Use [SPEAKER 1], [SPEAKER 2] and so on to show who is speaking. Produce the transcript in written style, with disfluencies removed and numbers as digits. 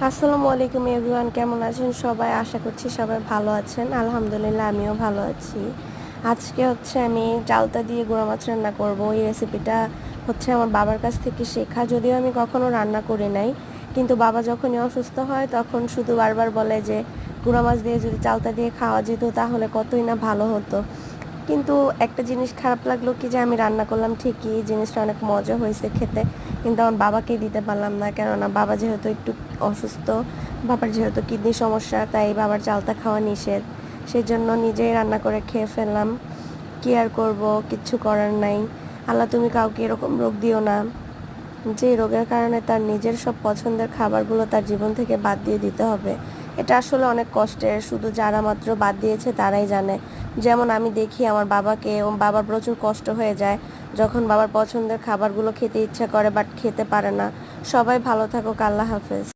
[SPEAKER 1] আসসালামু আলাইকুম এভরিওয়ান, কেমন আছেন সবাই? আশা করছি সবাই ভালো আছেন। আলহামদুলিল্লাহ আমিও ভালো আছি। আজকে আমি চালতা দিয়ে গুঁড়া মাছ রান্না করব। এই রেসিপিটা আমার বাবার কাছ থেকে শেখা, যদিও আমি কখনো রান্না করি নাই। কিন্তু বাবা যখনই অসুস্থ হয় তখন শুধু বারবার বলে যে গুঁড়া মাছ দিয়ে যদি চালতা দিয়ে খাওয়া যেত তাহলে কতই না ভালো হতো। কিন্তু একটা জিনিস খারাপ লাগলো কি, যে আমি রান্না করলাম ঠিকই, জিনিসটা অনেক মজা হয়েছে খেতে, কিন্তু আমার বাবাকেই দিতে পারলাম না। কেননা বাবা যেহেতু একটু অসুস্থ, বাবার যেহেতু কিডনি সমস্যা, তাই বাবার চালতা খাওয়া নিষেধ। সেই জন্য নিজেই রান্না করে খেয়ে ফেললাম। কি আর করব, কিচ্ছু করার নাই। আল্লাহ তুমি কাউকে এরকম রোগ দিও না, যে রোগের কারণে তার নিজের সব পছন্দের খাবারগুলো তার জীবন থেকে বাদ দিয়ে দিতে হবে। এটা আসলে অনেক কষ্টের, শুধু যারা মাত্র বাদ দিয়েছে তারাই জানে। যেমন আমি দেখি আমার বাবাকে, বাবার প্রচুর কষ্ট হয়ে যায় যখন বাবার পছন্দের খাবারগুলো খেতে ইচ্ছা করে বাট খেতে পারে না। সবাই ভালো থাকুক, আল্লাহ হাফেজ।